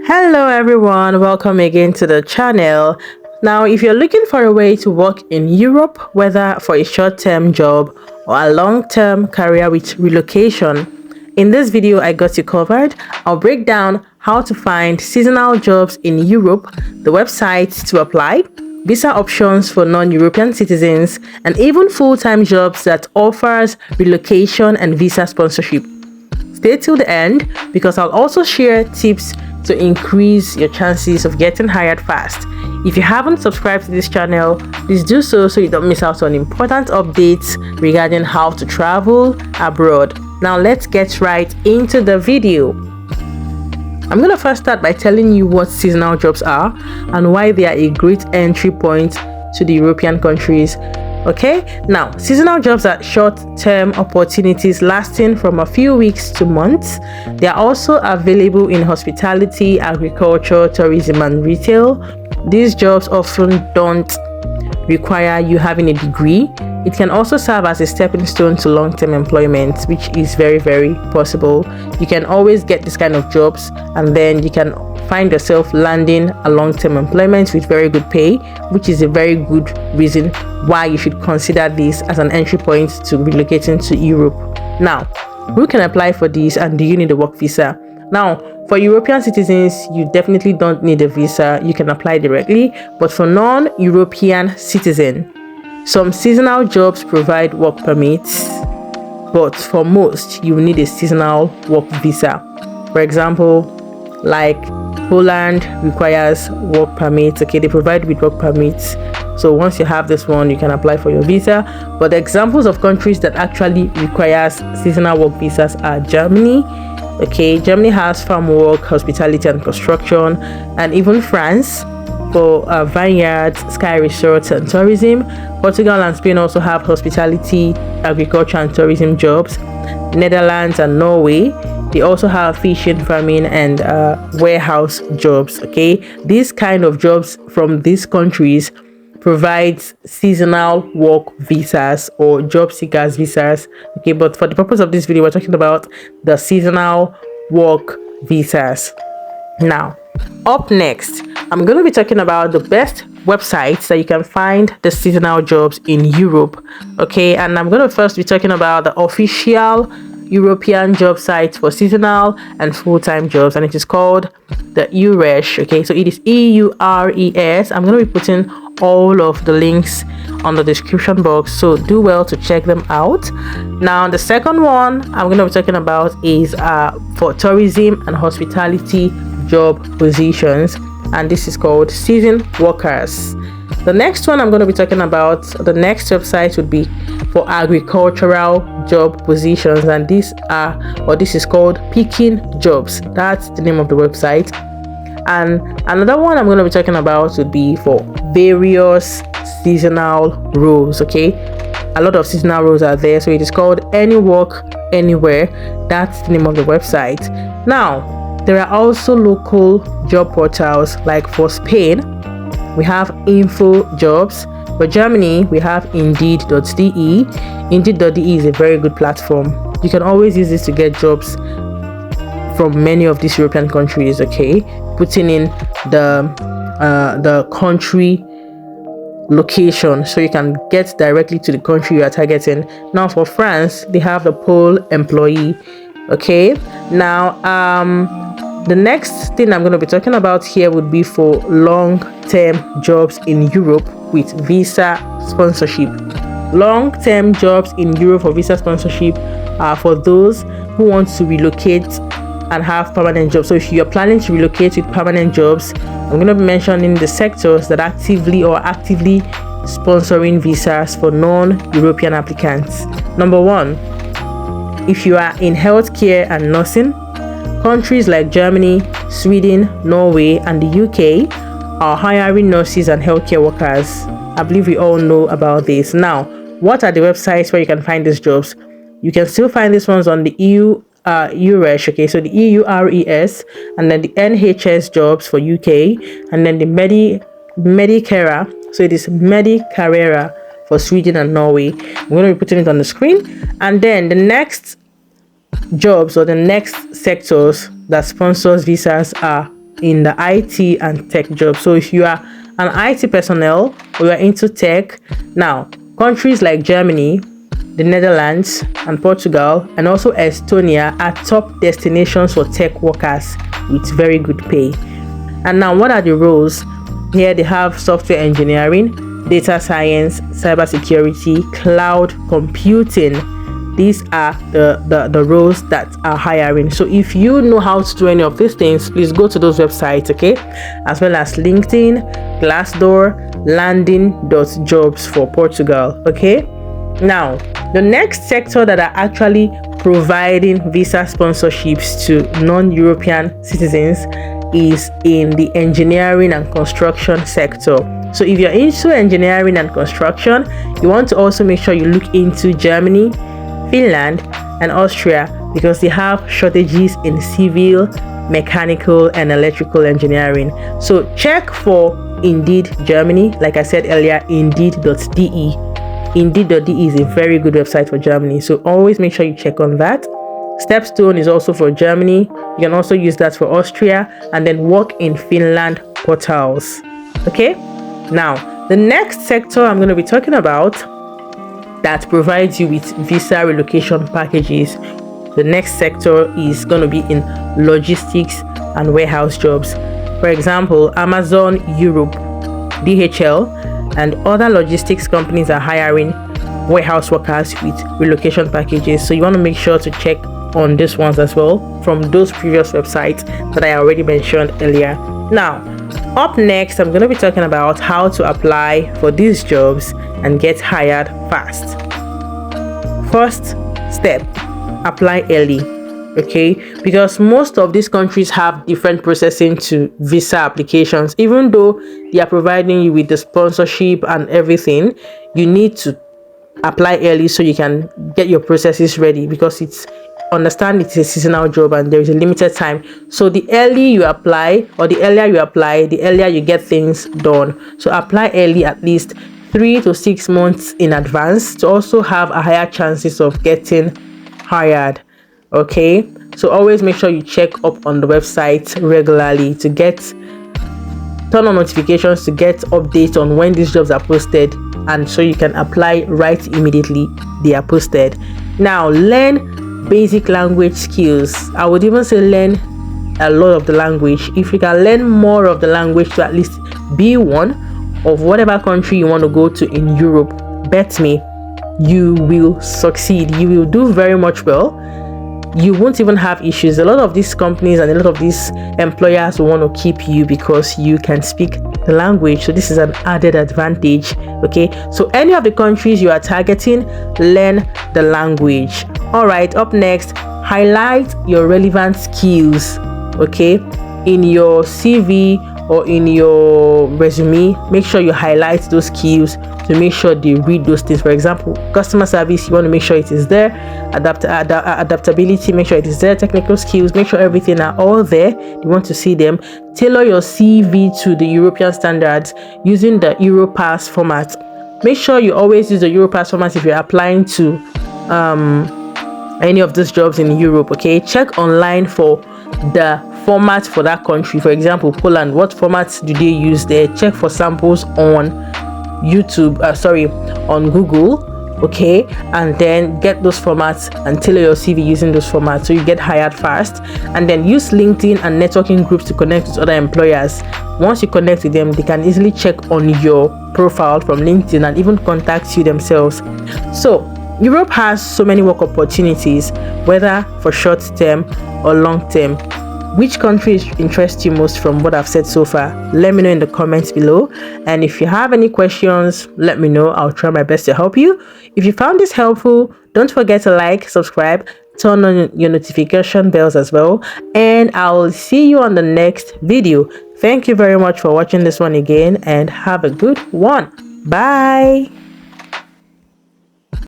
Hello everyone, welcome again to the channel. Now, if you're looking for a way to work in Europe, whether for a short-term job or a long-term career with relocation, in this video I got you covered. I'll break down how to find seasonal jobs in Europe, the websites to apply, visa options for non-European citizens, and even full-time jobs that offers relocation and visa sponsorship. Stay till the end because I'll also share tips to increase your chances of getting hired fast. If you haven't subscribed to this channel, please do so you don't miss out on important updates regarding how to travel abroad. Now let's get right into the video. I'm going to first start by telling you what seasonal jobs are and why they are a great entry point to the European countries. Okay, now seasonal jobs are short-term opportunities lasting from a few weeks to months. They are also available in hospitality, agriculture, tourism, and retail. These jobs often don't require you having a degree. It can also serve as a stepping stone to long-term employment, which is very, very possible. You can always get this kind of jobs and then you can find yourself landing a long-term employment with very good pay, which is a very good reason why you should consider this as an entry point to relocating to Europe. Now, who can apply for this and do you need a work visa? Now, for European citizens, you definitely don't need a visa. You can apply directly, but for non-European citizens, some seasonal jobs provide work permits, but for most, you will need a seasonal work visa. For example, like Poland requires work permits. Okay, they provide with work permits. So once you have this one, you can apply for your visa. But the examples of countries that actually requires seasonal work visas are Germany. Okay, Germany has farm work, hospitality and construction, and even France for vineyards, sky resorts and tourism. Portugal and Spain also have hospitality, agriculture and tourism jobs. Netherlands and Norway, they also have fishing, farming and warehouse jobs. Okay, these kind of jobs from these countries provides seasonal work visas or job seekers visas. Okay, but for the purpose of this video, we're talking about the seasonal work visas. Now, up next, I'm going to be talking about the best websites that you can find the seasonal jobs in Europe. Okay, and I'm going to first be talking about the official European job site for seasonal and full-time jobs, and it is called the EURES. Okay, so it is EURES. I'm going to be putting all of the links on the description box, so do well to check them out. Now, the second one I'm going to be talking about is for tourism and hospitality job positions, and this is called season workers. The next one I'm going to be talking about, the next website would be for agricultural job positions, and this is called picking jobs. That's the name of the website. And another one I'm going to be talking about would be for various seasonal roles. Okay, a lot of seasonal roles are there, so it is called Any Work Anywhere. That's the name of the website. Now, there are also local job portals, like for Spain we have Info Jobs. For Germany, we have Indeed.de. Indeed.de is a very good platform. You can always use this to get jobs from many of these European countries. Okay, putting in the country location so you can get directly to the country you are targeting. Now, for France, they have the Pole Employee. Okay, now the next thing I'm going to be talking about here would be for long-term jobs in Europe with visa sponsorship. Long-term jobs in Europe for visa sponsorship are for those who want to relocate and have permanent jobs. So if you're planning to relocate with permanent jobs, I'm going to be mentioning the sectors that actively sponsoring visas for non-European applicants. Number one, if you are in healthcare and nursing, countries like Germany, Sweden, Norway, and the UK are hiring nurses and healthcare workers. I believe we all know about this. Now, what are the websites where you can find these jobs? You can still find these ones on the EURES. Okay, so the EURES, and then the NHS jobs for UK, and then the Medicare. So it is Medicarrera for Sweden and Norway. I'm going to be putting it on the screen, and then the next jobs or the next sectors that sponsors visas are in the IT and tech jobs. So if you are an IT personnel or you are into tech, now countries like Germany, the Netherlands and Portugal and also Estonia are top destinations for tech workers with very good pay. And now what are the roles? Here they have software engineering, data science, cybersecurity, cloud computing. These are the roles that are hiring. So if you know how to do any of these things, please go to those websites, okay? As well as LinkedIn, Glassdoor, Landing.jobs for Portugal, okay? Now, the next sector that are actually providing visa sponsorships to non-European citizens is in the engineering and construction sector. So if you're into engineering and construction, you want to also make sure you look into Germany, Finland and Austria because they have shortages in civil, mechanical and electrical engineering. So check for Indeed Germany. Like I said earlier, indeed.de. Indeed.de is a very good website for Germany. So always make sure you check on that. Stepstone is also for Germany. You can also use that for Austria and then work in Finland portals. Okay? Now, the next sector I'm going to be talking about that provides you with visa relocation packages. The next sector is going to be in logistics and warehouse jobs. For example, Amazon Europe, DHL, and other logistics companies are hiring warehouse workers with relocation packages. So you want to make sure to check on these ones as well from those previous websites that I already mentioned earlier. Now, up next, I'm going to be talking about how to apply for these jobs and get hired fast. First step, apply early, okay? Because most of these countries have different processing to visa applications. Even though they are providing you with the sponsorship and everything, you need to apply early so you can get your processes ready, because it's a seasonal job and there is a limited time. So the early you apply, or the earlier you apply, the earlier you get things done. So apply early, at least 3 to 6 months in advance, to also have a higher chances of getting hired. Okay, so always make sure you check up on the website regularly to turn on notifications to get updates on when these jobs are posted, and so you can apply right immediately they are posted. Now, learn basic language skills. I would even say learn a lot of the language. If you can learn more of the language to at least B1 of whatever country you want to go to in Europe, bet me, you will succeed. You will do very much well. You won't even have issues. A lot of these companies and a lot of these employers will want to keep you because you can speak the language. So this is an added advantage. Okay, so any of the countries you are targeting, learn the language. All right, up next, highlight your relevant skills. Okay, in your CV or in your resume, make sure you highlight those skills to make sure they read those things. For example, customer service, you want to make sure it is there. Adaptability, make sure it is there. Technical skills, make sure everything are all there. You want to see them. Tailor your CV to the European standards using the Europass format. Make sure you always use the Europass format if you're applying to any of these jobs in Europe. Okay, check online for the format for that country. For example, Poland, what formats do they use there? Check for samples on on Google. Okay, and then get those formats and tailor your CV using those formats so you get hired fast. And then use LinkedIn and networking groups to connect with other employers. Once you connect with them, they can easily check on your profile from LinkedIn and even contact you themselves. So Europe has so many work opportunities, whether for short term or long term. Which countries interest you most from what I've said so far? Let me know in the comments below. And if you have any questions, let me know. I'll try my best to help you. If you found this helpful, don't forget to like, subscribe, turn on your notification bells as well. And I'll see you on the next video. Thank you very much for watching this one again, and have a good one. Bye.